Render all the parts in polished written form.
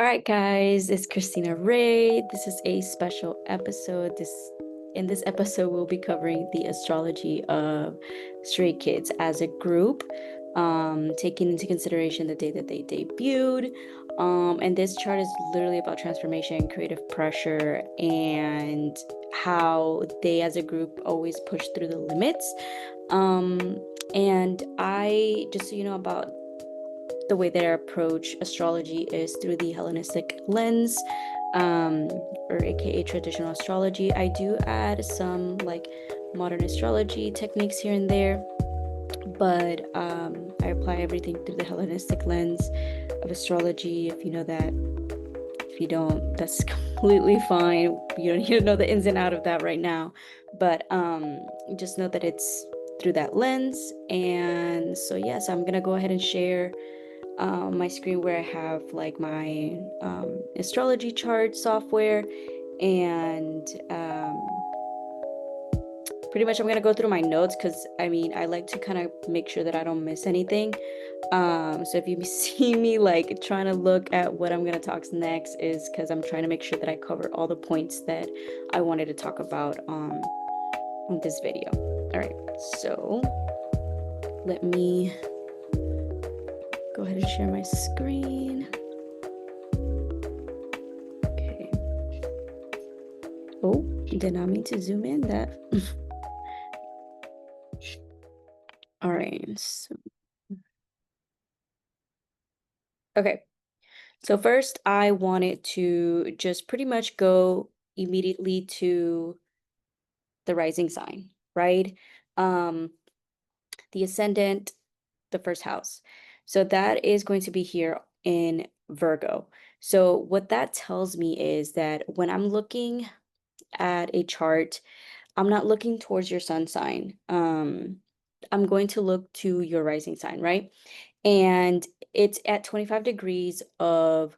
All right, guys, it's Christina Rae. This is a special episode. In this episode, we'll be covering the astrology of Stray Kids as a group, taking into consideration the day that they debuted. And this chart is literally about transformation, creative pressure, and how they as a group always push through the limits. And I, just so you know about the way that I approach astrology is through the Hellenistic lens, or aka traditional astrology. I do add some like modern astrology techniques here and there, but I apply everything through the Hellenistic lens of astrology. If you know that, if you don't, that's completely fine. You don't need to know the ins and out of that right now, but just know that it's through that lens. And so yes, I'm gonna go ahead and share my screen where I have like my astrology chart software, and pretty much I'm gonna go through my notes because I like to kind of make sure that I don't miss anything. So if you see me like trying to look at what I'm gonna talk next, is because I'm trying to make sure that I cover all the points that I wanted to talk about on this video. All right, so let me go ahead and share my screen. Okay. Oh, did not mean to zoom in that. All right. Okay. So first, I wanted to just pretty much go immediately to the rising sign, right? Um, the ascendant, the first house. So that is going to be here in Virgo. So what that tells me is that when I'm looking at a chart, I'm not looking towards your sun sign. I'm going to look to your rising sign, right? And it's at 25 degrees of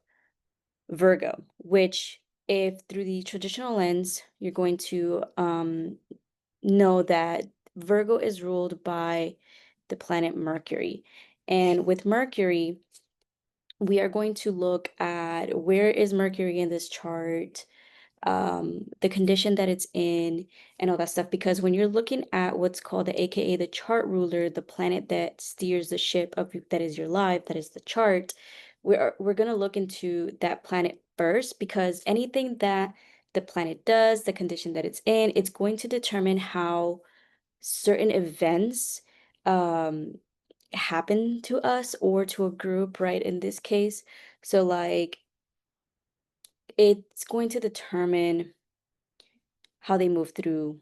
Virgo, which, if through the traditional lens, you're going to know that Virgo is ruled by the planet Mercury. And with Mercury, we are going to look at where is Mercury in this chart, the condition that it's in, and all that stuff. Because when you're looking at what's called the AKA the chart ruler, the planet that steers the ship of that is your life, that is the chart, we're gonna look into that planet first, because anything that the planet does, the condition that it's in, it's going to determine how certain events um happen to us or to a group, right? In this case, so like it's going to determine how they move through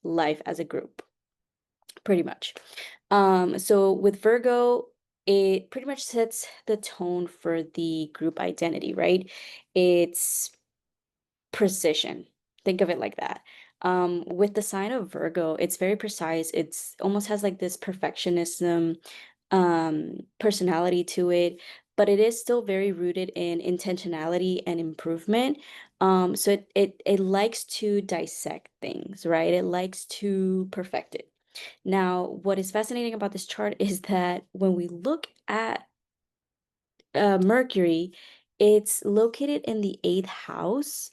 life as a group, pretty much. So with Virgo, it pretty much sets the tone for the group identity, right? It's precision. Think of it like that. With the sign of Virgo, it's very precise. It's almost has like this perfectionism personality to it, but it is still very rooted in intentionality and improvement. So it likes to dissect things, right? It likes to perfect it. Now, what is fascinating about this chart is that when we look at Mercury, it's located in the eighth house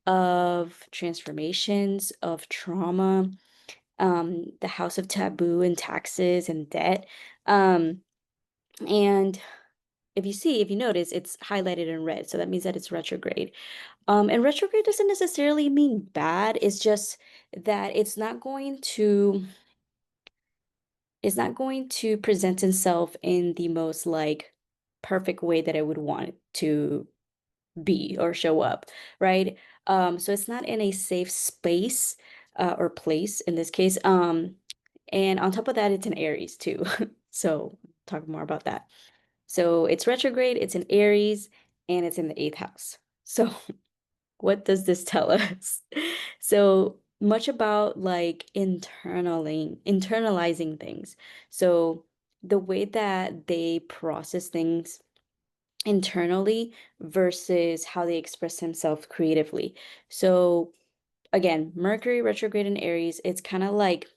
of transformations, of trauma, the house of taboo and taxes and debt. Um, and if you notice, it's highlighted in red. So that means that it's retrograde. And retrograde doesn't necessarily mean bad. It's just that it's not going to present itself in the most like perfect way that I would want it to be or show up, right? So it's not in a safe space or place in this case. And on top of that, it's in Aries too. So talk more about that. So it's retrograde, it's in Aries, and it's in the eighth house. So what does this tell us? So much about like internalizing things. So the way that they process things internally versus how they express themselves creatively. So again, Mercury retrograde in Aries, it's kind of like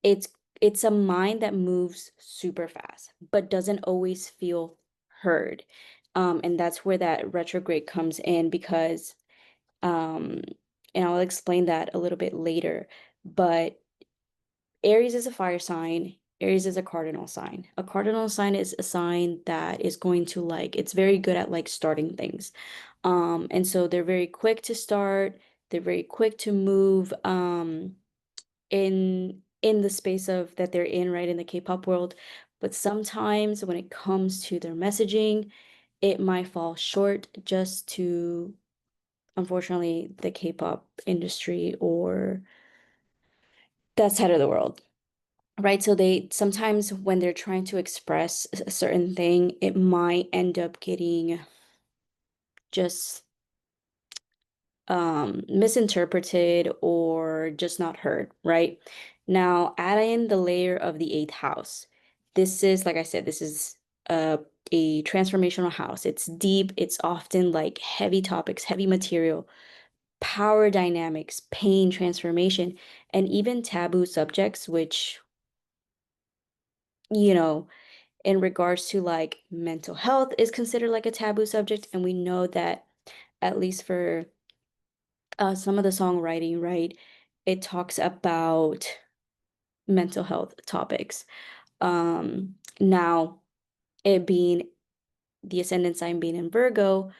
it's it's a mind that moves super fast but doesn't always feel heard. And that's where that retrograde comes in because, um, and I'll explain that a little bit later, but Aries is a fire sign. Aries is a cardinal sign. A cardinal sign is a sign that is going to like, it's very good at like starting things. And so they're very quick to start, they're very quick to move in the space of that they're in, right, in the K-pop world. But sometimes when it comes to their messaging, it might fall short just to, unfortunately, the K-pop industry or that side of the world. Right, so they sometimes when they're trying to express a certain thing, it might end up getting just misinterpreted or just not heard, right? Now, add in the layer of the eighth house. This is, like I said, this is a transformational house. It's deep, it's often like heavy topics, heavy material, power dynamics, pain, transformation, and even taboo subjects, which, you know, in regards to like mental health is considered like a taboo subject. And we know that at least for some of the songwriting, right, it talks about mental health topics. Now, it being the ascendant sign being in Virgo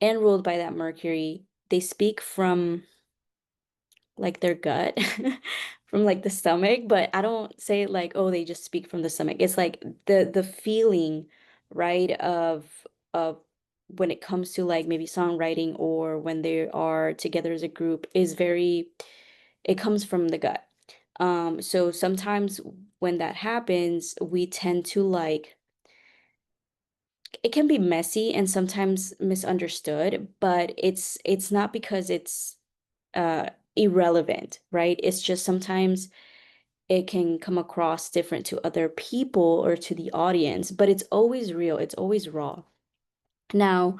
and ruled by that Mercury, they speak from like their gut, from like the stomach, but I don't say it like, oh, they just speak from the stomach. It's like the feeling, right, of when it comes to like maybe songwriting or when they are together as a group is very, it comes from the gut. So sometimes when that happens, we tend to like, it can be messy and sometimes misunderstood, but it's not because it's irrelevant, right? It's just sometimes it can come across different to other people or to the audience, but it's always real, it's always raw. Now,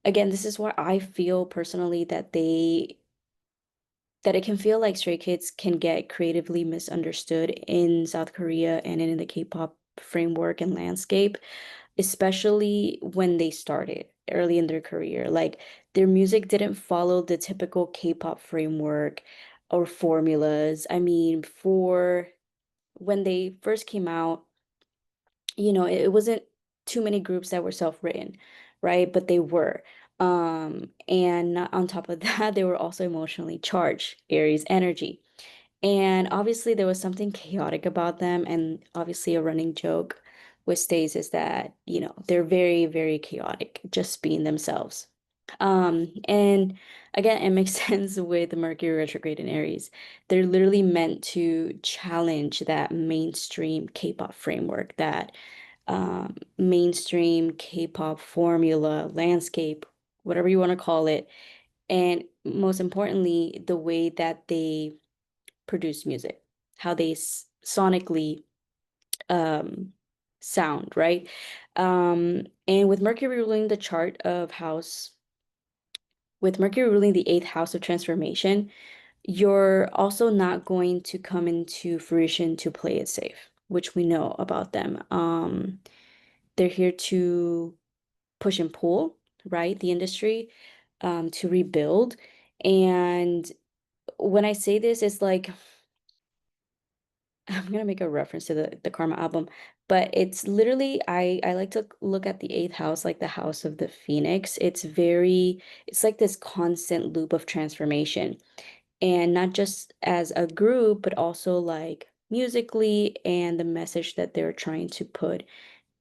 again, this is why I feel personally that it can feel like Stray Kids can get creatively misunderstood in South Korea and in the K-pop framework and landscape, especially when they started early in their career. Like their music didn't follow the typical K-pop framework or formulas. I mean, for when they first came out, it wasn't too many groups that were self-written, right? But they were. And on top of that, they were also emotionally charged, Aries energy. And obviously, there was something chaotic about them. And obviously, a running joke with Stays is that, they're very, very chaotic, just being themselves. And again, it makes sense with Mercury retrograde in Aries. They're literally meant to challenge that mainstream K-pop framework, that mainstream K-pop formula, landscape, whatever you want to call it. And most importantly, the way that they produce music, how they sonically um, sound, right? And with Mercury ruling the chart of house, with Mercury ruling the eighth house of transformation, you're also not going to come into fruition to play it safe, which we know about them. They're here to push and pull, right? The industry, to rebuild. And when I say this, it's like I'm gonna make a reference to the Karma album, but it's literally I like to look at the eighth house like the house of the phoenix. It's like this constant loop of transformation, and not just as a group, but also like musically and the message that they're trying to put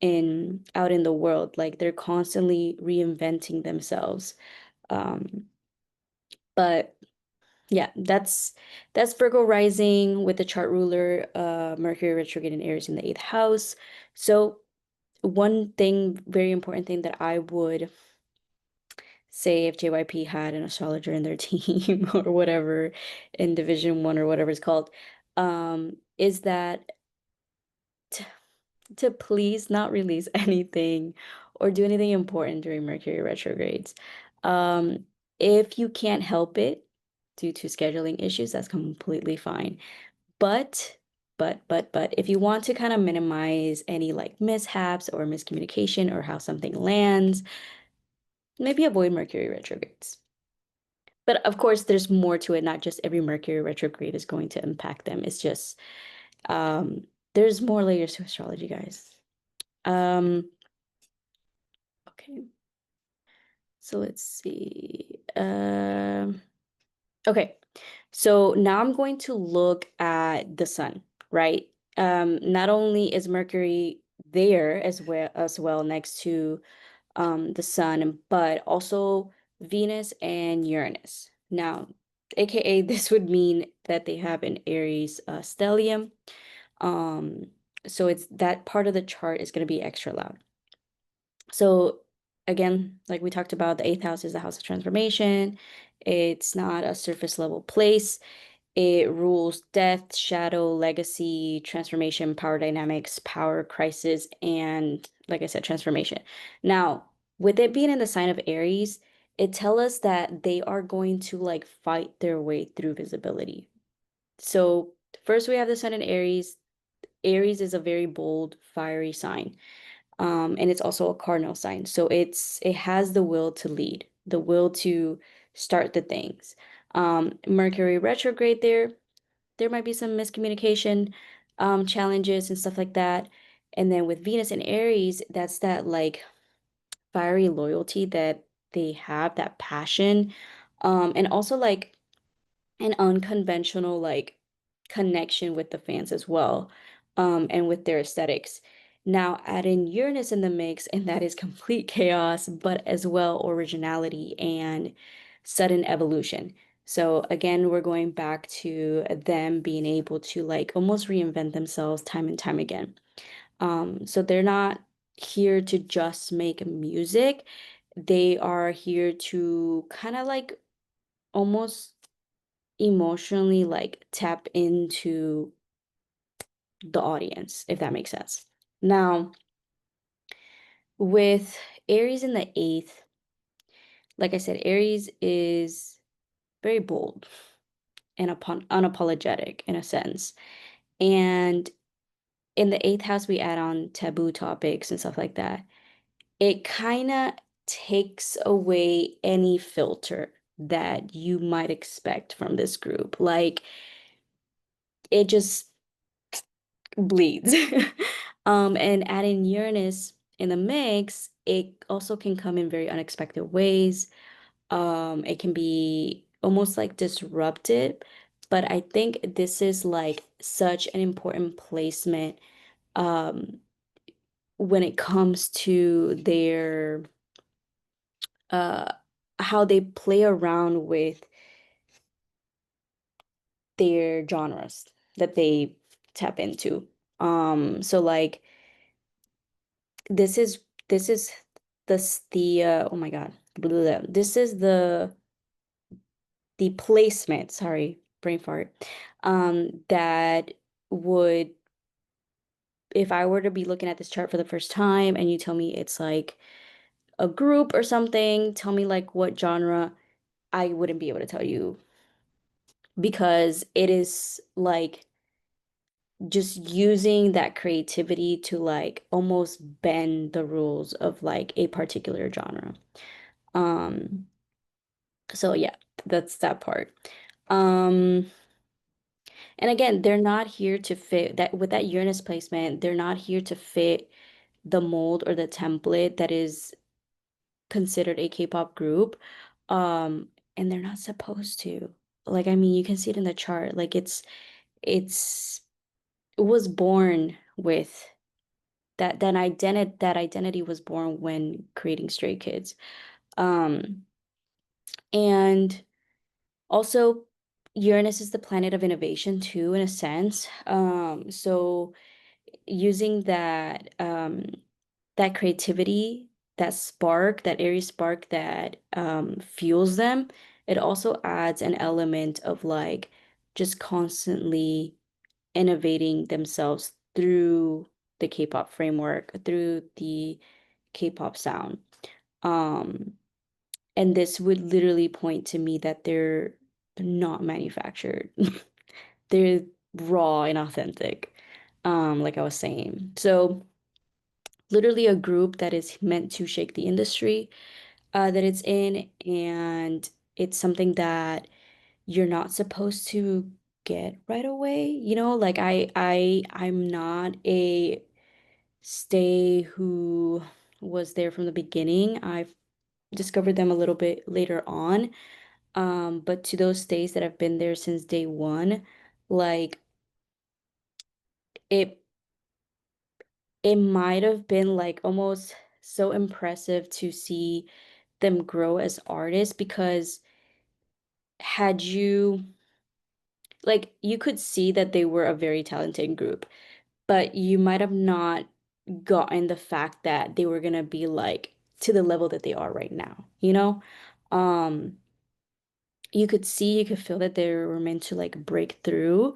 in out in the world. Like they're constantly reinventing themselves. Um, but yeah, that's Virgo rising with the chart ruler, Mercury retrograde in Aries in the eighth house. So one thing, very important thing that I would say if JYP had an astrologer in their team or whatever in Division One or whatever it's called, is that to please not release anything or do anything important during Mercury retrogrades. Um, if you can't help it due to scheduling issues, that's completely fine. But, but, if you want to kind of minimize any like mishaps or miscommunication or how something lands, maybe avoid Mercury retrogrades. But of course, there's more to it. Not just every Mercury retrograde is going to impact them. It's just um, there's more layers to astrology, guys. Um, okay, so let's see. Okay, so now I'm going to look at the sun, right? Not only is Mercury there as well next to the sun, but also Venus and Uranus. Now, aka this would mean that they have an Aries stellium. Um, so it's that part of the chart is going to be extra loud. So again, like we talked about, the eighth house is the house of transformation. It's not a surface level place. It rules death, shadow, legacy, transformation, power dynamics, power crisis, and like I said, transformation. Now, with it being in the sign of Aries, it tells us that they are going to like fight their way through visibility. So first we have the sun in Aries. Aries is a very bold, fiery sign. And it's also a cardinal sign. So it has the will to lead, the will to start the things. Mercury retrograde there might be some miscommunication challenges and stuff like that. And then with Venus and Aries, that's that like fiery loyalty that they have, that passion, and also like an unconventional like connection with the fans as well, and with their aesthetics. Now add in Uranus in the mix, and that is complete chaos, but as well originality and sudden evolution. So again, we're going back to them being able to like almost reinvent themselves time and time again. So they're not here to just make music. They are here to kind of like almost emotionally like tap into the audience, if that makes sense. Now, with Aries in the eighth, like I said, Aries is very bold and unapologetic in a sense. And in the eighth house, we add on taboo topics and stuff like that. It kind of takes away any filter that you might expect from this group. Like, it just bleeds. And adding Uranus in the mix, it also can come in very unexpected ways. It can be almost like disrupted, but I think this is like such an important placement um when it comes to their uh how they play around with their genres that they tap into. So like this is this is the oh my God. Blah, blah, blah. This is the placement, sorry, brain fart. That would, if I were to be looking at this chart for the first time and you tell me it's like a group or something, tell me like what genre, I wouldn't be able to tell you because it is like just using that creativity to like almost bend the rules of like a particular genre. Um, so yeah, that's that part. Um, and again, they're not here to fit that with that Uranus placement, they're not here to fit the mold or the template that is considered a K-pop group. Um, and they're not supposed to. Like, I mean, you can see it in the chart. Like it's it was born with that identity was born when creating Stray Kids. Um, and also Uranus is the planet of innovation too, in a sense. So using that creativity, that spark, that airy spark that fuels them, it also adds an element of like just constantly innovating themselves through the K-pop framework, through the K-pop sound. Um, and this would literally point to me that they're not manufactured. They're raw and authentic, like I was saying. So literally a group that is meant to shake the industry. that it's in, and it's something that you're not supposed to get right away. Like I'm not a stay who was there from the beginning. I've discovered them a little bit later on. But to those stays that have been there since day one, like it it might have been like almost so impressive to see them grow as artists, because had you like you could see that they were a very talented group, but you might have not gotten the fact that they were gonna be like to the level that they are right now. Um, you could feel that they were meant to like break through.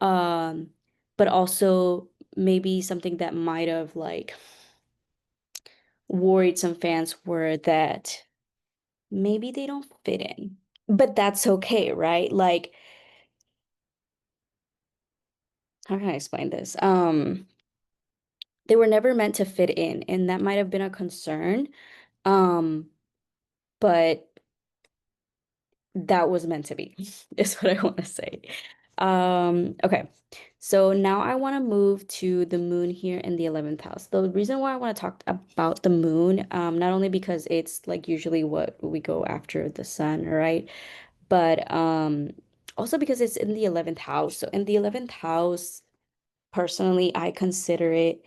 Um, but also maybe something that might have like worried some fans were that maybe they don't fit in. But that's okay, right? Like, how can I explain this? They were never meant to fit in, and that might have been a concern. Um, but that was meant to be, is what I want to say. Okay. So now I want to move to the moon here in the 11th house. The reason why I want to talk about the moon, not only because it's like usually what we go after the sun, right? But also because it's in the 11th house. So in the 11th house, personally, I consider it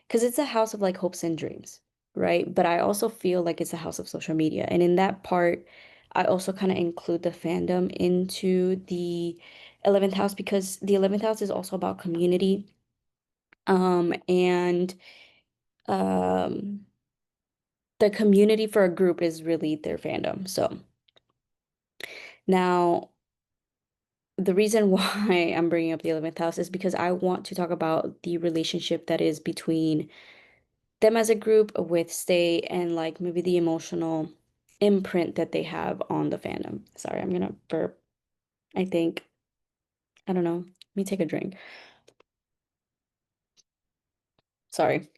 because it's a house of like hopes and dreams, right? But I also feel like it's a house of social media. And in that part, I also kind of include the fandom into the 11th house, because the 11th house is also about community. And um the community for a group is really their fandom. So now the reason why I'm bringing up the 11th house is because I want to talk about the relationship that is between them as a group with Stay, and like maybe the emotional imprint that they have on the fandom. Sorry, I'm gonna burp. I think, I don't know. Let me take a drink. Sorry.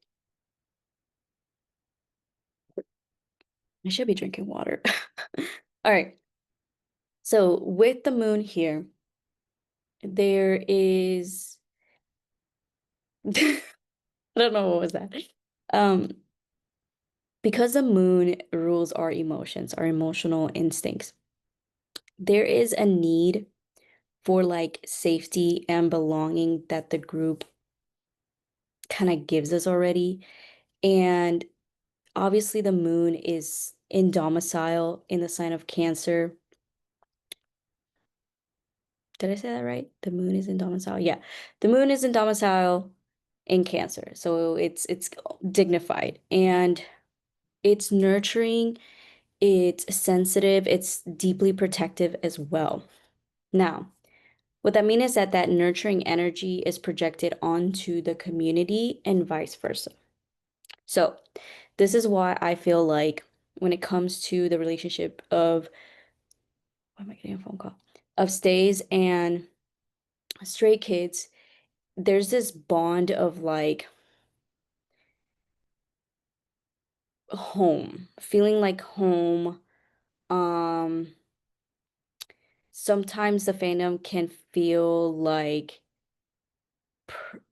I should be drinking water. All right. So with the moon here, there is I don't know what was that. Um, because the moon rules our emotions, our emotional instincts, there is a need for like safety and belonging that the group kind of gives us already. And obviously, the moon is in domicile in the sign of Cancer. Did I say that right? The moon is in domicile. Yeah, the moon is in domicile in Cancer. So it's dignified, and it's nurturing, it's sensitive, it's deeply protective as well. Now, what that means is that that nurturing energy is projected onto the community and vice versa. So, this is why I feel like when it comes to the relationship of, why am I getting a phone call? Of Stays and Stray Kids, there's this bond of like home, feeling like home. Um, Sometimes the fandom can feel like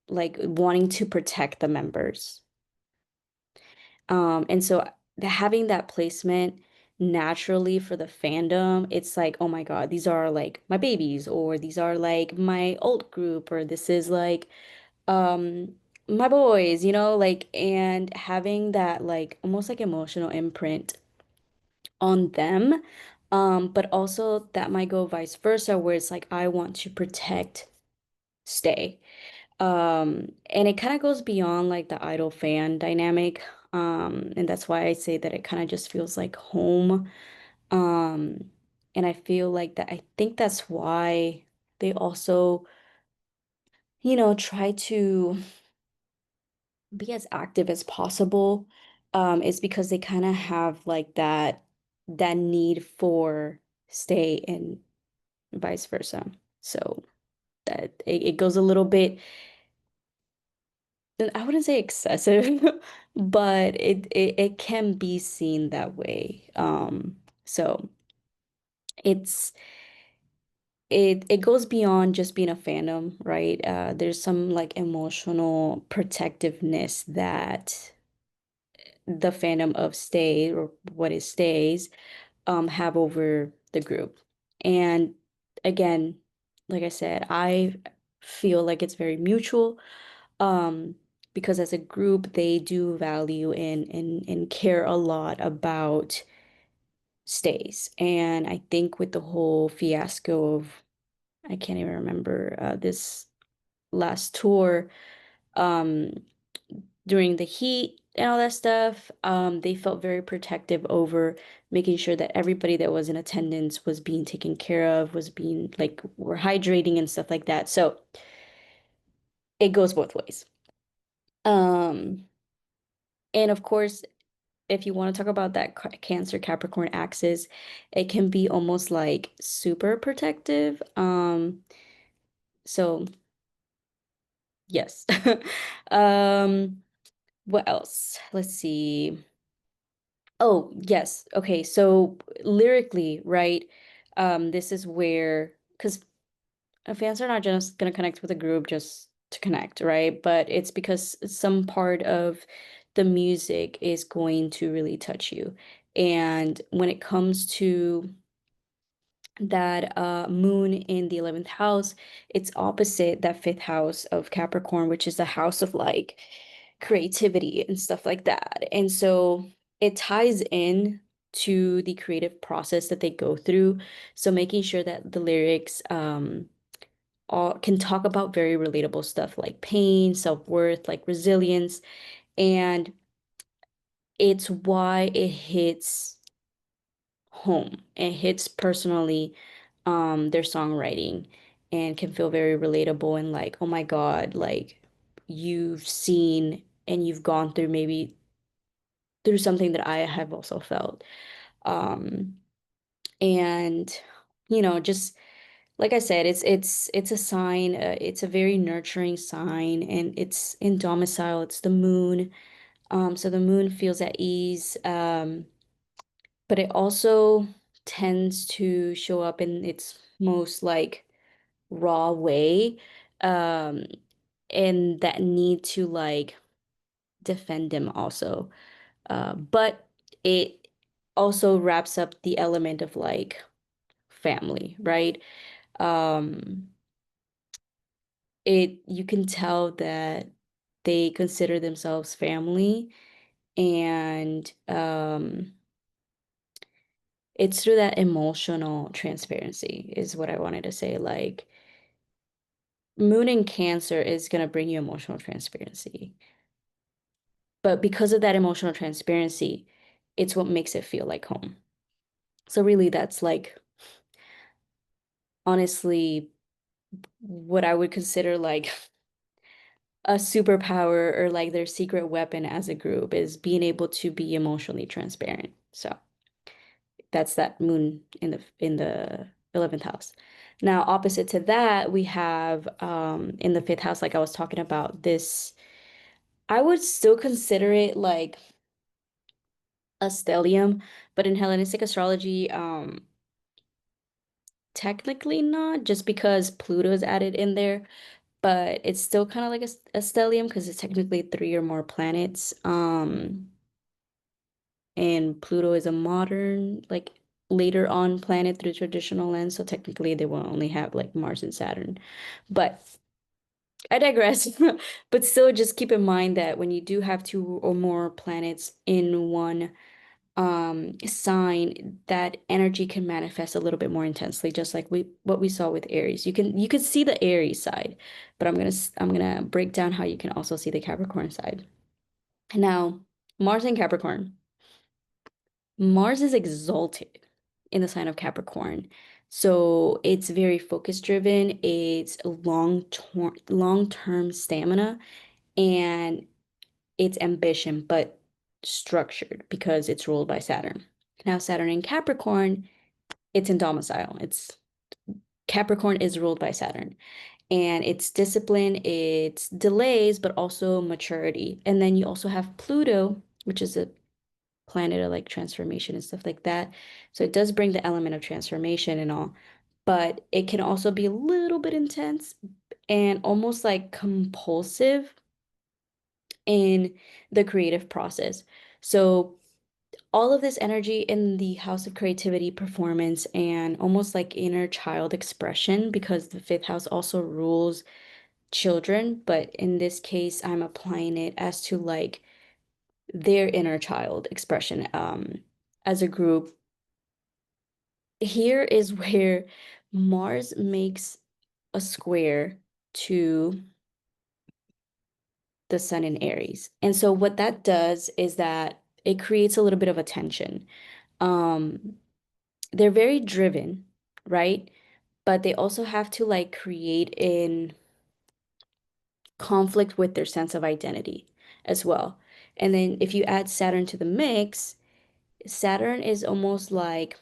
wanting to protect the members. And so having that placement naturally for the fandom, it's like, oh my God, these are like my babies, or these are like my old group, or this is like um my boys, like, and having that like almost like emotional imprint on them. But also that might go vice versa, where it's like I want to protect Stay. And it kind of goes beyond like the idol fan dynamic. And that's why I say that it kind of just feels like home. Um, and I feel like that I think that's why they also, try to be as active as possible. Is because they kind of have like that need for Stay and vice versa. So that it goes a little bit I wouldn't say excessive, but it can be seen that way. So it's it goes beyond just being a fandom, right? There's some like emotional protectiveness that the fandom of Stay or what is Stays have over the group. And again, like I said, I feel like it's very mutual um because as a group they do value and care a lot about Stays. And I think with the whole fiasco of I can't even remember this last tour um during the heat and all that stuff, they felt very protective over making sure that everybody that was in attendance was being taken care of, was being like were hydrating and stuff like that. So it goes both ways. Um, and of course, if you want to talk about that Cancer Capricorn axis, it can be almost like super protective. So yes. Um, what else? Let's see. Oh, yes. Okay. So lyrically, right? This is where, because fans are not just going to connect with a group just to connect, right? But it's because some part of the music is going to really touch you. And when it comes to that moon in the 11th house, it's opposite that fifth house of Capricorn, which is the house of like creativity and stuff like that. And so it ties in to the creative process that they go through. So making sure that the lyrics all can talk about very relatable stuff like pain, self-worth, like resilience, and it's why it hits home. It hits personally their songwriting and can feel very relatable and like, oh my God, like you've seen and you've gone through maybe through something that I have also felt. Um and just like I said, it's a sign, it's a very nurturing sign and it's in domicile, it's the moon. So the moon feels at ease. But it also tends to show up in its most like raw way, um, and that need to like defend him also. But it also wraps up the element of like family, right? Um, it you can tell that they consider themselves family and it's through that emotional transparency is what I wanted to say. Like Moon in Cancer is going to bring you emotional transparency. But because of that emotional transparency, it's what makes it feel like home. So really that's like honestly what I would consider like a superpower or like their secret weapon as a group is being able to be emotionally transparent. So that's that moon in the 11th house. Now, opposite to that, we have in the fifth house, like I was talking about, this I would still consider it like a stellium, but in Hellenistic astrology, technically not, just because Pluto is added in there, but it's still kind of like a stellium because it's technically three or more planets. And Pluto is a modern, like later on planet through traditional lens, so technically they will only have like Mars and Saturn. But I digress. But still, just keep in mind that when you do have two or more planets in one sign, that energy can manifest a little bit more intensely, just like we saw with Aries. You can see the Aries side, but I'm gonna break down how you can also see the Capricorn side. Now, Mars and Capricorn. Mars is exalted in the sign of Capricorn. So it's very focus driven, it's long-term stamina and it's ambition, but structured because it's ruled by Saturn. Now, Saturn in Capricorn, it's in domicile. It's Capricorn is ruled by Saturn, and it's discipline, it's delays, but also maturity. And then you also have Pluto, which is a planet of like transformation and stuff like that. So it does bring the element of transformation and all, but it can also be a little bit intense and almost like compulsive in the creative process. So all of this energy in the house of creativity, performance, and almost like inner child expression, because the fifth house also rules children, but in this case, I'm applying it as to like their inner child expression as a group. Here is where Mars makes a square to the sun in Aries. And so what that does is that it creates a little bit of a tension. Um, they're very driven, right? But they also have to like create in conflict with their sense of identity as well. And then if you add Saturn to the mix, Saturn is almost like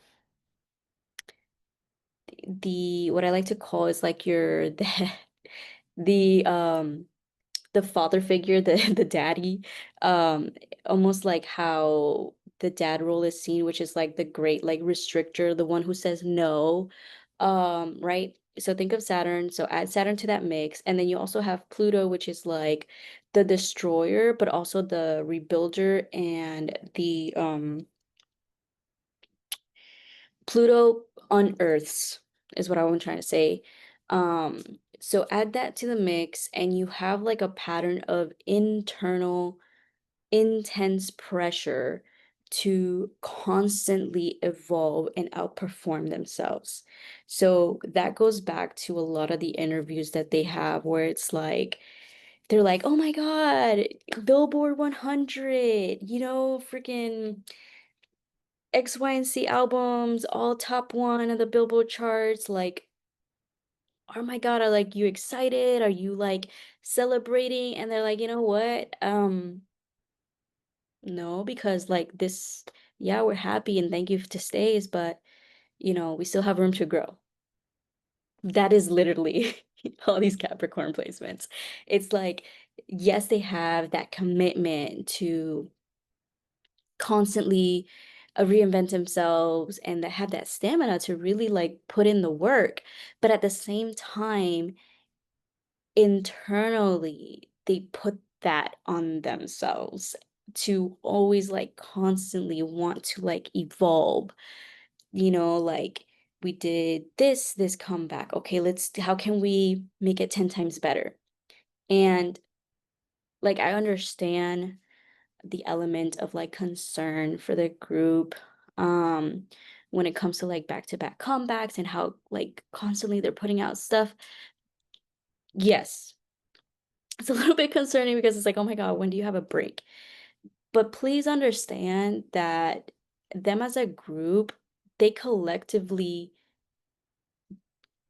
the what I like to call is like your the the father figure, the the daddy, um, almost like how the dad role is seen, which is like the great like restrictor, the one who says no, right? So think of Saturn, so add Saturn to that mix, and then you also have Pluto, which is like the destroyer, but also the rebuilder and the Pluto unearths is what I'm trying to say. Um, so add that to the mix, and you have like a pattern of internal intense pressure to constantly evolve and outperform themselves. So that goes back to a lot of the interviews that they have where it's like, they're like, oh my God, Billboard 100, freaking X, Y, and C albums, all top one of the Billboard charts. Like, oh my God, are like you excited? Are you like celebrating? And they're like, you know what? No, because like this, yeah, we're happy and thank you to stays, but we still have room to grow. That is literally all these Capricorn placements. It's like, yes, they have that commitment to constantly reinvent themselves and that have that stamina to really like put in the work. But at the same time, internally, they put that on themselves to always like constantly want to like evolve, like we did this comeback. Okay, how can we make it 10 times better? And like I understand the element of like concern for the group um when it comes to like back-to-back comebacks and how like constantly they're putting out stuff. Yes, it's a little bit concerning because it's like, oh my God, when do you have a break? But please understand that them as a group, they collectively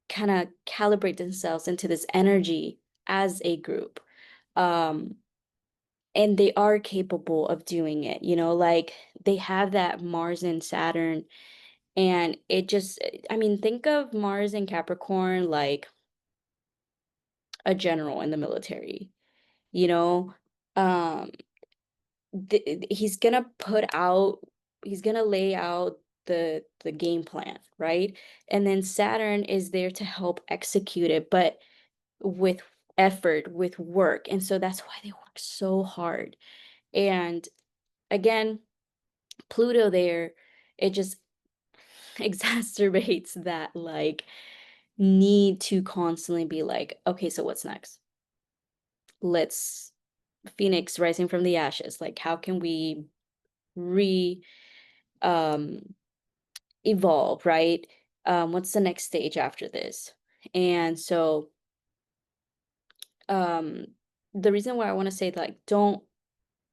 kind of calibrate themselves into this energy as a group. Um, and they are capable of doing it, like they have that Mars and Saturn. And it just, I mean, think of Mars and Capricorn like a general in the military, you know? Um, he's gonna he's gonna lay out the game plan, right? And then Saturn is there to help execute it, but with effort, with work. And so that's why they work so hard. And again, Pluto there, it just exacerbates that like need to constantly be like, okay, so what's next? Let's Phoenix rising from the ashes. Like, how can we re um evolve, right? What's the next stage after this? And so um the reason why I want to say like don't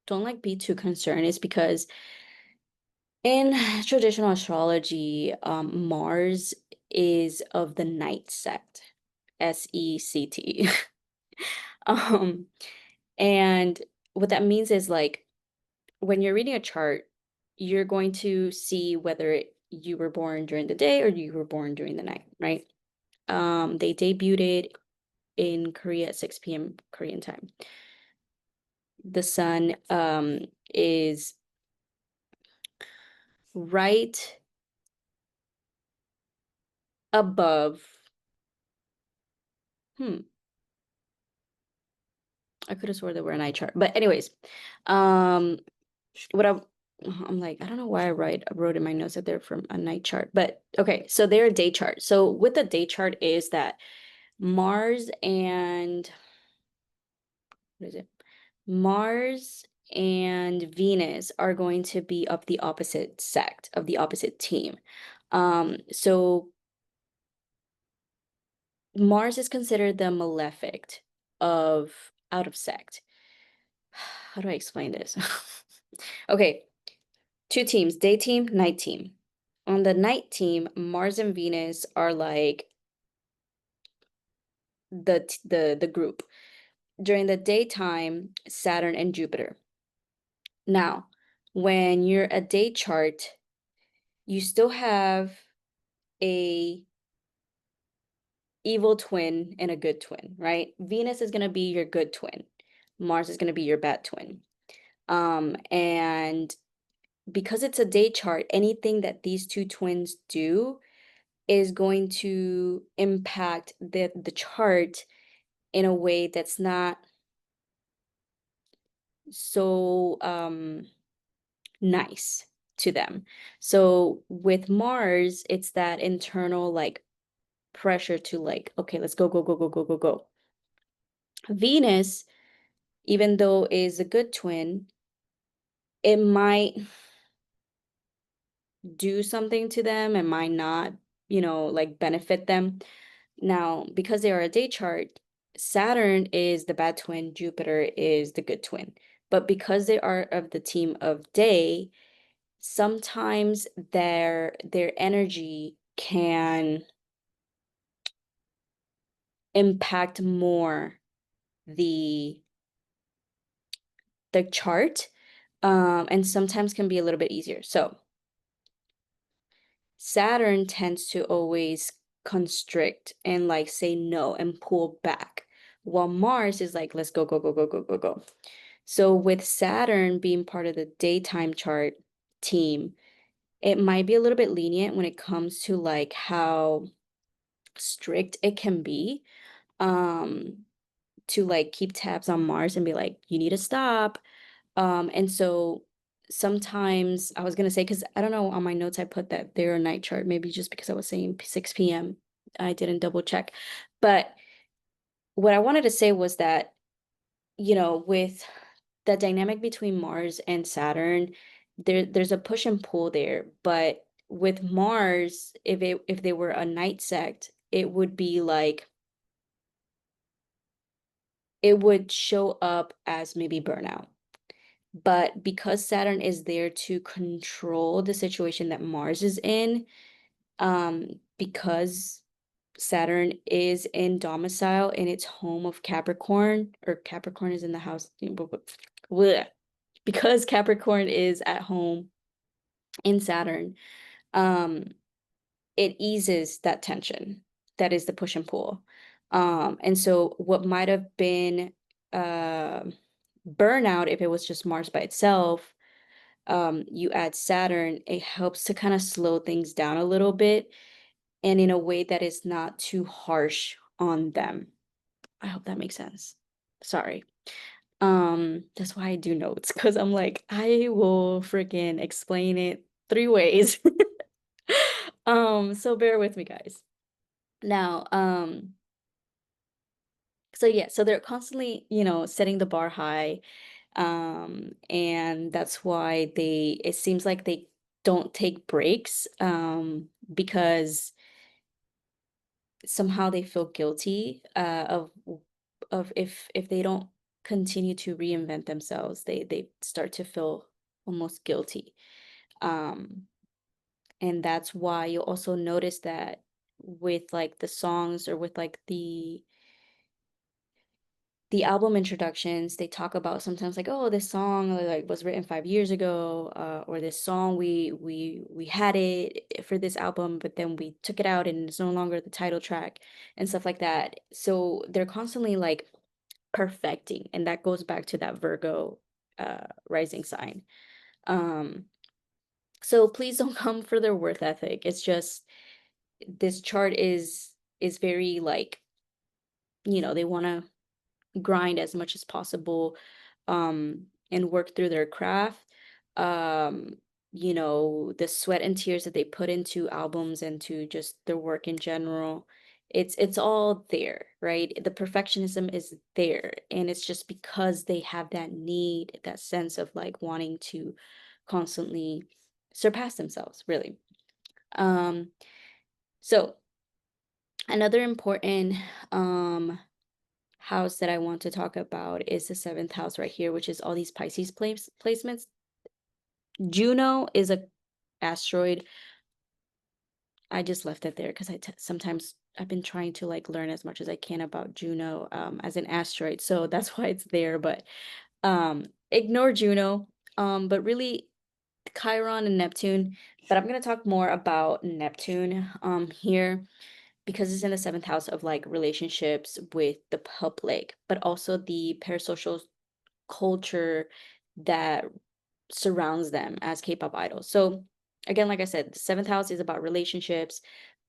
like be too concerned is because in traditional astrology, Mars is of the night sect, SECT. um and what that means is like when you're reading a chart, you're going to see whether you were born during the day or you were born during the night, right? They debuted in Korea at 6 p.m. Korean time. The sun is right above. Hmm. I could have swore they were an eye chart, but anyways, um, what I'm like, I don't know why I wrote in my notes that they're from a night chart, but okay, so they're a day chart. So with the day chart is that Mars and what is it? Mars and Venus are going to be of the opposite sect, of the opposite team. So Mars is considered the malefic of out of sect. How do I explain this? Okay, two teams, day team, night team. On the night team, Mars and Venus are like the group. During the daytime, Saturn and Jupiter. Now, when you're a day chart, you still have a evil twin and a good twin, right? Venus is going to be your good twin. Mars is going to be your bad twin. And because it's a day chart, anything that these two twins do is going to impact the chart in a way that's not so nice to them. So with Mars, it's that internal like pressure to like, okay, let's go, go, go, go, go, go, go. Venus, even though is a good twin, it might do something to them, it might not, like benefit them. Now, because they are a day chart, Saturn is the bad twin, Jupiter is the good twin. But because they are of the team of day, sometimes their energy can impact more the the chart, and sometimes can be a little bit easier. So Saturn tends to always constrict and like say no and pull back, while Mars is like, let's go, go, go, go, go, go, go. So with Saturn being part of the daytime chart team, it might be a little bit lenient when it comes to like how strict it can be, um, to like keep tabs on Mars and be like, you need to stop. And so sometimes I was gonna say, because I don't know, on my notes I put that they're a night chart, maybe just because I was saying 6 p.m. I didn't double check. But what I wanted to say was that, with the dynamic between Mars and Saturn, there's a push and pull there. But with Mars, if they were a night sect, it would be like it would show up as maybe burnout. But because Saturn is there to control the situation that Mars is in, because Saturn is in domicile in its home of Capricorn, or Capricorn is in the house, bleh. Because Capricorn is at home in Saturn, um, it eases that tension. That is the push and pull. And so what might have been uh, burnout if it was just Mars by itself, you add Saturn, it helps to kind of slow things down a little bit and in a way that is not too harsh on them. I hope that makes sense. Sorry. That's why I do notes, because I'm like, I will freaking explain it 3 ways. So bear with me, guys. Now, so yeah, so they're constantly, setting the bar high. And that's why it seems like they don't take breaks, because somehow they feel guilty, of if they don't continue to reinvent themselves, they start to feel almost guilty. Um, and that's why you'll also notice that with like the songs or with like the album introductions, they talk about sometimes like, oh, this song like was written 5 years ago, or this song we had it for this album, but then we took it out and it's no longer the title track and stuff like that. So they're constantly like perfecting, and that goes back to that Virgo rising sign. Um, so please don't come for their worth ethic. It's just this chart is very like, they want to grind as much as possible, and work through their craft. um the sweat and tears that they put into albums and to just their work in general, it's all there, right? The perfectionism is there, and it's just because they have that need, that sense of like wanting to constantly surpass themselves, really. Um so another important um house that I want to talk about is the seventh house right here, which is all these Pisces placements. Juno is a asteroid. I just left it there because sometimes I've been trying to like learn as much as I can about Juno as an asteroid, so that's why it's there. But ignore Juno. But really, Chiron and Neptune. But I'm gonna talk more about Neptune here, because it's in the seventh house of like relationships with the public, but also the parasocial culture that surrounds them as K-pop idols. So again, like I said, the seventh house is about relationships,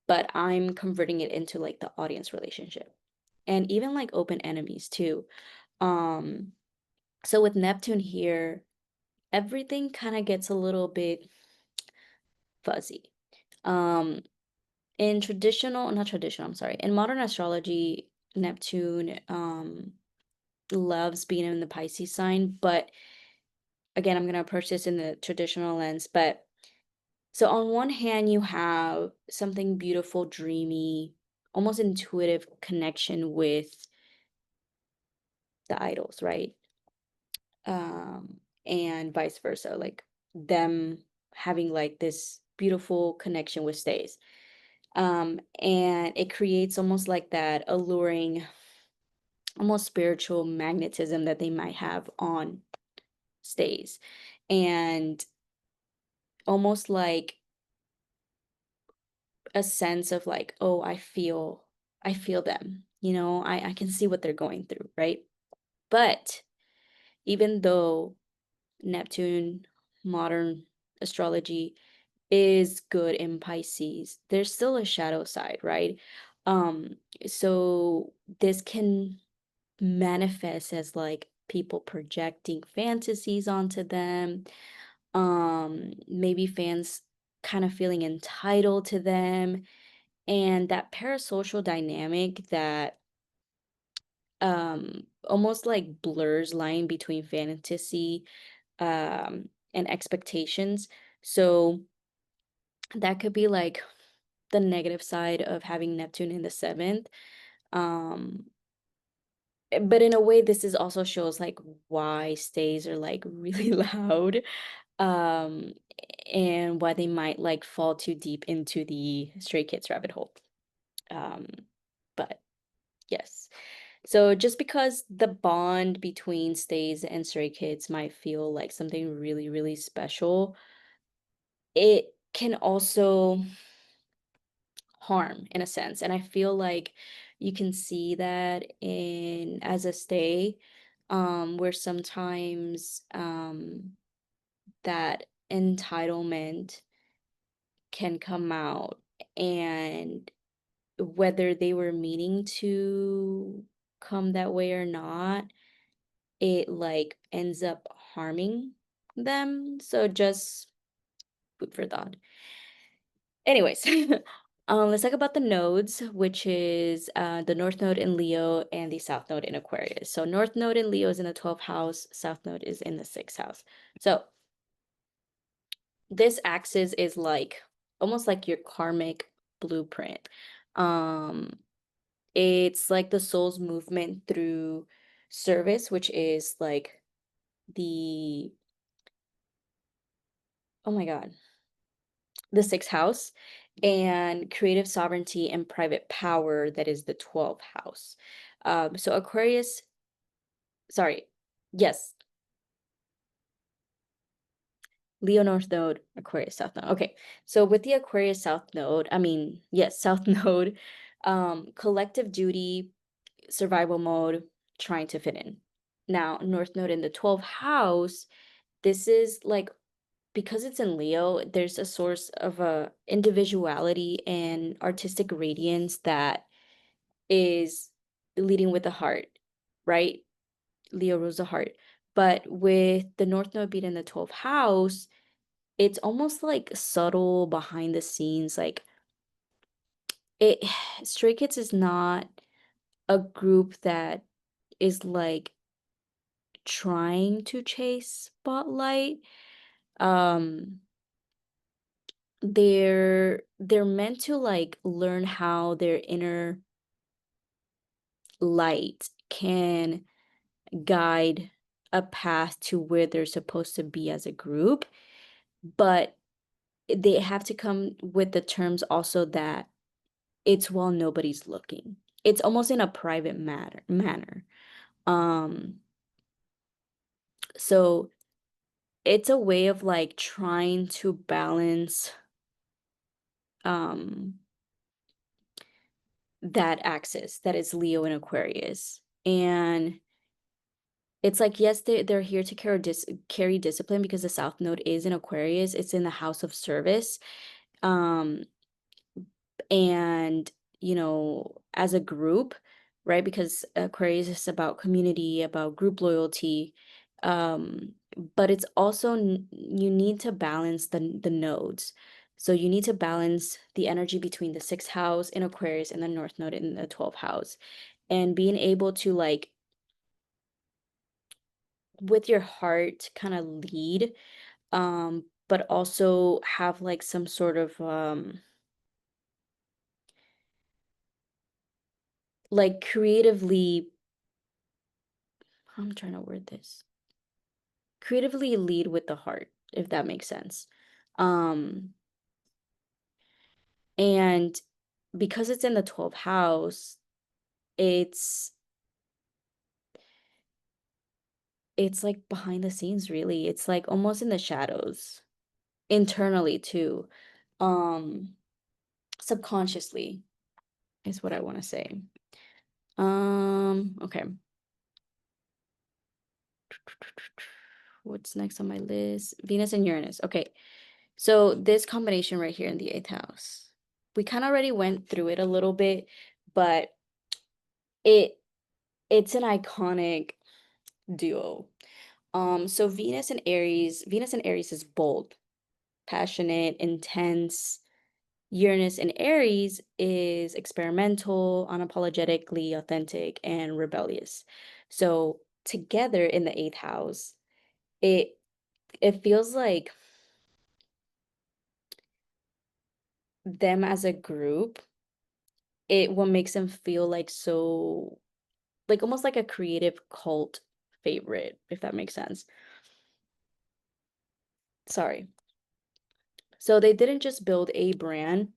but I'm converting it into like the audience relationship and even like open enemies too. Um, so with Neptune here, everything kind of gets a little bit fuzzy. Um, in traditional, not traditional, I'm sorry, in modern astrology, Neptune loves being in the Pisces sign, but again, I'm going to approach this in the traditional lens. But so on one hand, you have something beautiful, dreamy, almost intuitive connection with the idols, right? And vice versa, like them having like this beautiful connection with stays. And it creates almost like that alluring, almost spiritual magnetism that they might have on stays. And almost like a sense of like, oh, I feel them, I can see what they're going through, right? But even though Neptune, modern astrology, is good in Pisces, there's still a shadow side, right? um so this can manifest as like people projecting fantasies onto them, maybe fans kind of feeling entitled to them, and that parasocial dynamic that almost like blurs line between fantasy and expectations. So that could be like the negative side of having Neptune in the seventh. um but in a way, this is also shows like why stays are like really loud, um and why they might like fall too deep into the Stray Kids rabbit hole. um but yes. So just because the bond between stays and Stray Kids might feel like something really, really special, it can also harm in a sense. And I feel like you can see that in as a stay, where sometimes that entitlement can come out, and whether they were meaning to come that way or not, it like ends up harming them. So just food for thought. Anyways, let's talk about the nodes, which is the North Node in Leo and the South Node in Aquarius. So North Node in Leo is in the 12th house, South Node is in the 6th house. So this axis is like almost like your karmic blueprint. Um, it's like the soul's movement through service, which is like the, oh my God, the 6th house, and creative sovereignty and private power, that is the 12th house. So Aquarius Sorry. Yes, Leo North Node, Aquarius South Node. Okay. So with the Aquarius South Node, I mean, yes, South Node, collective duty, survival mode, trying to fit in. Now, North Node in the 12th house, this is like because it's in Leo, there's a source of a individuality and artistic radiance that is leading with the heart, right? Leo rules the heart. But with the North Node being in the 12th house, it's almost like subtle behind the scenes. Like it Stray Kids is not a group that is like trying to chase spotlight. Um they're meant to like learn how their inner light can guide a path to where they're supposed to be as a group, but they have to come with the terms also that it's while nobody's looking. It's almost in a private manner. Um, so it's a way of like trying to balance um that axis that is Leo and Aquarius. And it's like, yes, they're here to carry discipline because the South Node is in Aquarius. It's in the house of service. Um, and as a group, right? Because Aquarius is about community, about group loyalty. Um, but it's also you need to balance the nodes. So you need to balance the energy between the sixth house in Aquarius and the North Node in the 12th house. And being able to like with your heart kind of lead, but also have like some sort of like creatively, I'm trying to word this, creatively lead with the heart, if that makes sense. Um, and because it's in the 12th house, it's it's like behind the scenes really. It's like almost in the shadows, internally too. Um, subconsciously is what I want to say. Okay. What's next on my list? Venus and Uranus. Okay. So this combination right here in the eighth house, we kind of already went through it a little bit, but it it's an iconic duo. So Venus and Aries is bold, passionate, intense. Uranus and Aries is experimental, unapologetically authentic, and rebellious. So together in the eighth house, it it feels like them as a group, what makes them feel like so like almost like a creative cult favorite, if that makes sense. Sorry. So they didn't just build a brand,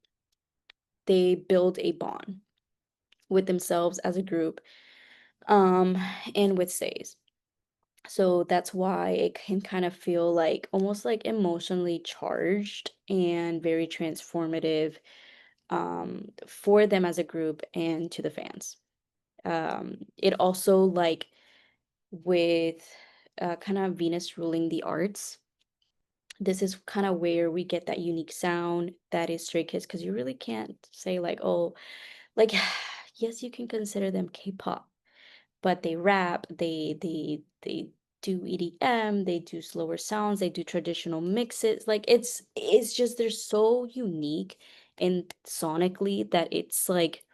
they build a bond with themselves as a group, um, and with stays. So that's why it can kind of feel like almost like emotionally charged and very transformative for them as a group and to the fans. It also like with kind of Venus ruling the arts, this is kind of where we get that unique sound that is Stray Kids, because you really can't say like, oh, like yes, you can consider them K-pop, but they rap, they do EDM, they do slower sounds, they do traditional mixes. Like it's just they're so unique and sonically that it's like,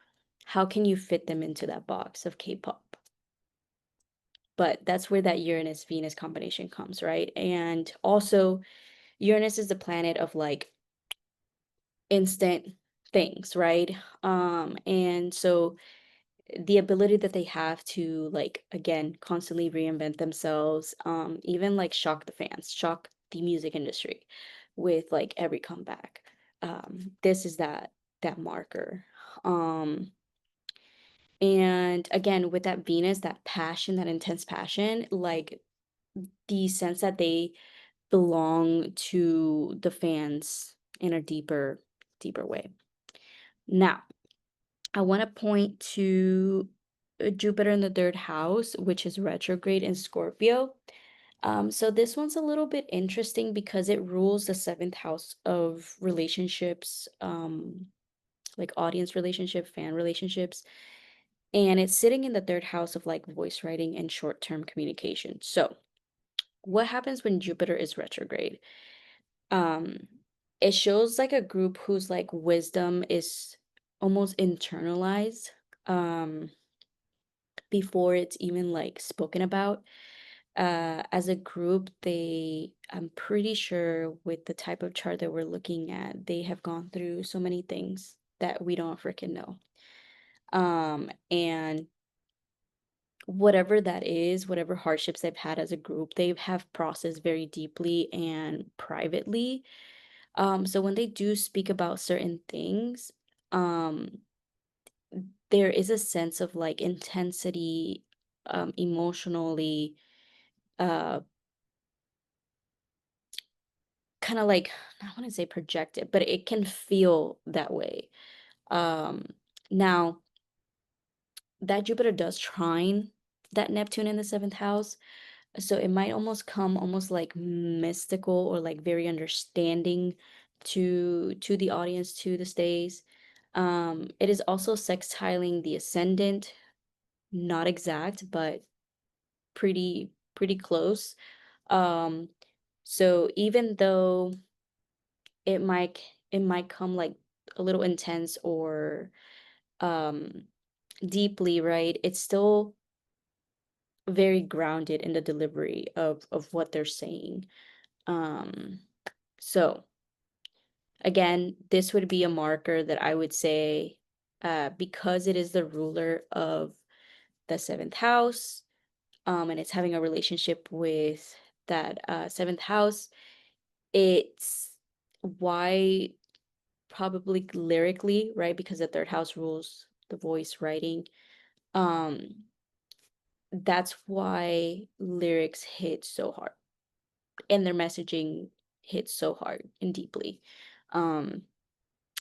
how can you fit them into that box of K-pop? But that's where that Uranus Venus combination comes, right? And also Uranus is the planet of like instant things, right? And so the ability that they have to like again constantly reinvent themselves, even like shock the fans, shock the music industry with like every comeback. This is that marker. Um And again, with that Venus, that passion, that intense passion, like the sense that they belong to the fans in a deeper way. Now, I want to point to Jupiter in the third house, which is retrograde in Scorpio. So this one's a little bit interesting because it rules the seventh house of relationships, like audience relationship, fan relationships, and it's sitting in the third house of like voice writing and short-term communication. So what happens when Jupiter is retrograde? Um, it shows like a group whose like wisdom is almost internalized um before it's even like spoken about. As a group, I'm pretty sure with the type of chart that we're looking at, they have gone through so many things that we don't freaking know. And whatever that is, whatever hardships they've had as a group, they have processed very deeply and privately. So when they do speak about certain things, um, there is a sense of like intensity, emotionally, uh, kind of like, I want to say projected, but it can feel that way. Um, Now that Jupiter does trine that Neptune in the seventh house, so it might almost come almost like mystical or like very understanding to the audience, to the stays. It is also sextiling the ascendant, not exact, but pretty close. Um, so even though it might it might come like a little intense or um deeply, right? It's still very grounded in the delivery of what they're saying. Um, so again, this would be a marker that I would say, because it is the ruler of the seventh house, and it's having a relationship with that seventh house, it's why probably lyrically, right? Because the third house rules the voice writing. Um, that's why lyrics hit so hard and their messaging hits so hard and deeply. Um,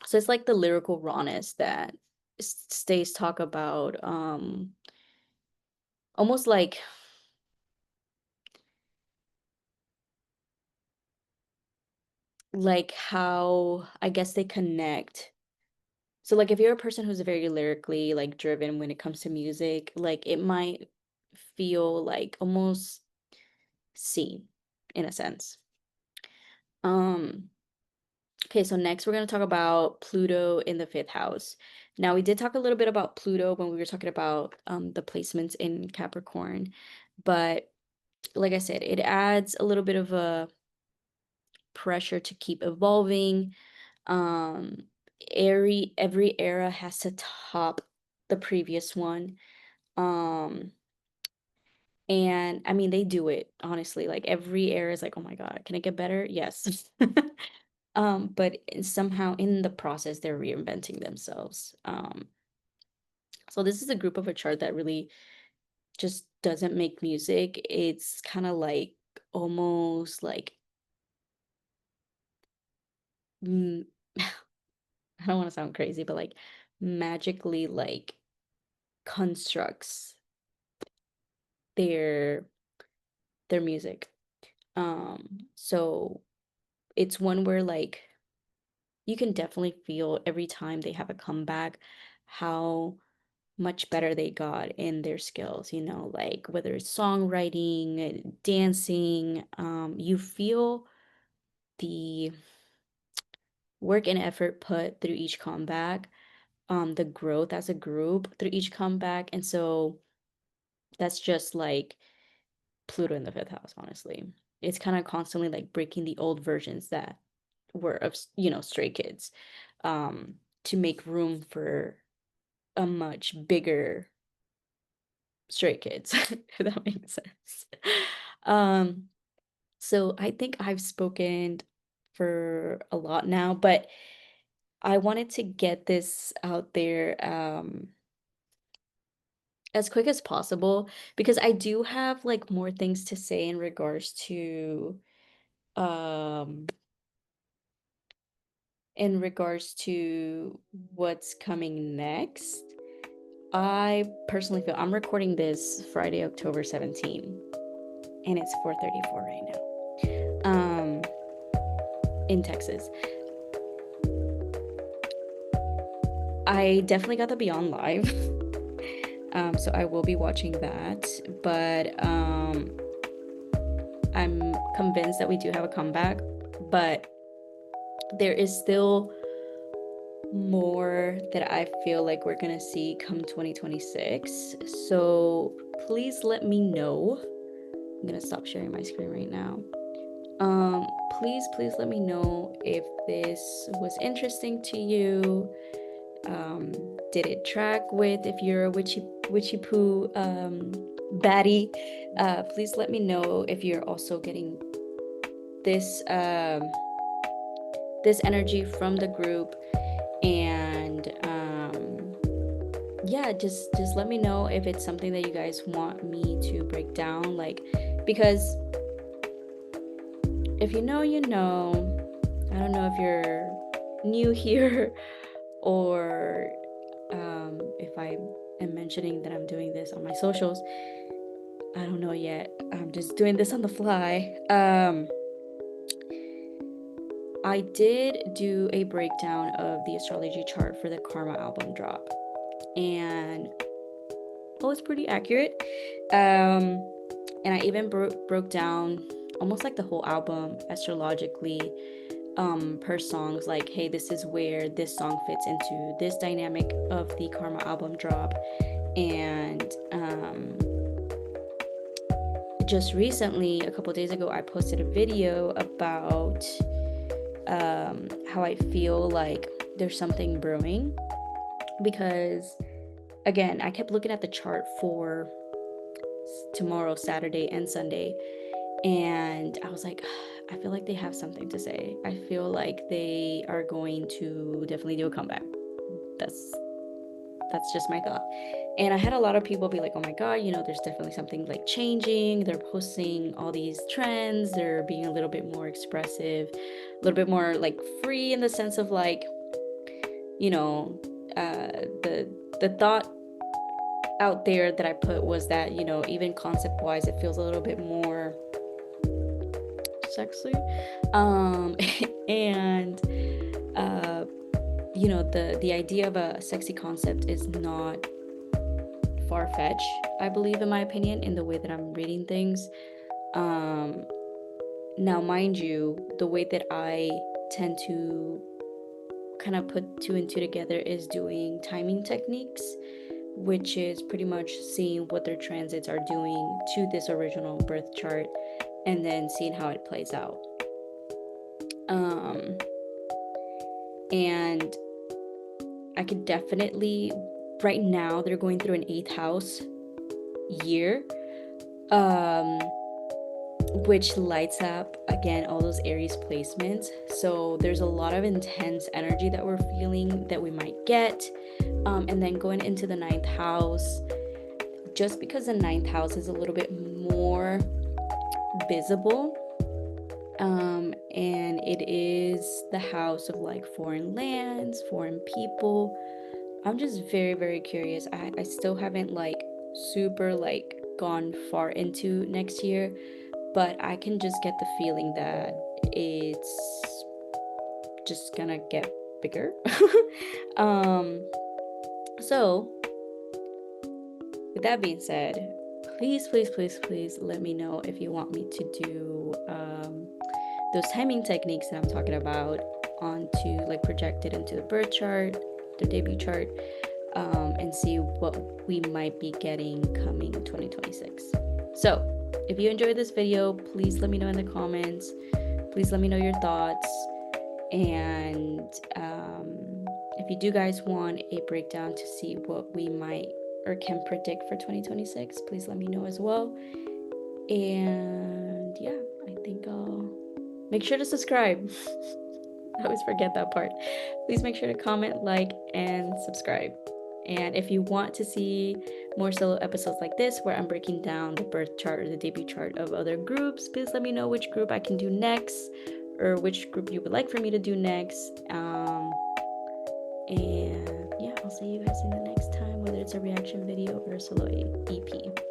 so it's like the lyrical rawness that stays talk about, almost like how I guess they connect. So like if you're a person who's very lyrically like driven when it comes to music, like it might feel like almost seen in a sense. Um okay, so next we're going to talk about Pluto in the fifth house. Now we did talk a little bit about Pluto when we were talking about the placements in Capricorn, but like I said, it adds a little bit of a pressure to keep evolving. Um, every era has to top the previous one. Um, and I mean they do it honestly. Like every era is like, oh my God, can it get better? Yes. But somehow in the process they're reinventing themselves. So this is a group of a chart that really just doesn't make music. It's kind of like almost like mm, I don't want to sound crazy, but like magically like constructs their their music. So it's one where like you can definitely feel every time they have a comeback how much better they got in their skills, like whether it's songwriting, dancing, you feel the work and effort put through each comeback, the growth as a group through each comeback. And so that's just like Pluto in the fifth house, honestly. It's kind of constantly like breaking the old versions that were of, Stray Kids, to make room for a much bigger Stray Kids, if that makes sense. Um, so I think I've spoken for a lot now, but I wanted to get this out there. as quick as possible because I do have like more things to say um in regards to what's coming next. I personally feel I'm recording this Friday, October 17, and it's 4:34 right now. In Texas. I definitely got the Beyond Live. So I will be watching that, but I'm convinced that we do have a comeback, but there is still more that I feel like we're gonna see come 2026. So please let me know. I'm gonna stop sharing my screen right now. Please let me know if this was interesting to you. Did it track with if you're a witchy poo baddie? Please let me know if you're also getting this this energy from the group, and yeah, just let me know if it's something that you guys want me to break down, like, because if you know, you know. I don't know if you're new here or if I am mentioning that I'm doing this on my socials. I don't know yet. I'm just doing this on the fly. I did do a breakdown of the astrology chart for the Karma album drop, and it was pretty accurate. And I even broke down almost like the whole album astrologically, per songs, like, hey, this is where this song fits into this dynamic of the Karma album drop. And just recently, a couple days ago, I posted a video about how I feel like there's something brewing, because again, I kept looking at the chart for tomorrow, Saturday and Sunday, and I was like, I feel like they have something to say. I feel like they are going to definitely do a comeback. That's just my thought. And I had a lot of people be like, oh my god, you know, there's definitely something like changing. They're posting all these trends, they're being a little bit more expressive, a little bit more like free, in the sense of like, you know, the thought out there that I put was that, you know, even concept wise, it feels a little bit more sexy. And you know, the idea of a sexy concept is not far-fetched, I believe, in my opinion, in the way that I'm reading things. Now mind you, the way that I tend to kind of put two and two together is doing timing techniques, which is pretty much seeing what their transits are doing to this original birth chart and then seeing how it plays out. And I could definitely, right now they're going through an 8th house year, which lights up again all those Aries placements. So there's a lot of intense energy that we're feeling that we might get. And then going into the 9th house, just because the 9th house is a little bit more visible, and it is the house of like foreign lands, foreign people. I'm just very, very curious. I still haven't like super like gone far into next year, but I can just get the feeling that it's just gonna get bigger. So with that being said, please let me know if you want me to do those timing techniques that I'm talking about onto, like, project it into the birth chart, the debut chart, and see what we might be getting coming 2026. So if you enjoyed this video, please let me know in the comments. Please let me know your thoughts. And if you do guys want a breakdown to see what we might or can predict for 2026, please let me know as well. And yeah, I think I'll make sure to subscribe. I always forget that part. Please make sure to comment, like, and subscribe. And if you want to see more solo episodes like this, where I'm breaking down the birth chart or the debut chart of other groups, please let me know which group I can do next, or which group you would like for me to do next. And yeah, I'll see you guys in the next time, whether it's a reaction video or a solo EP.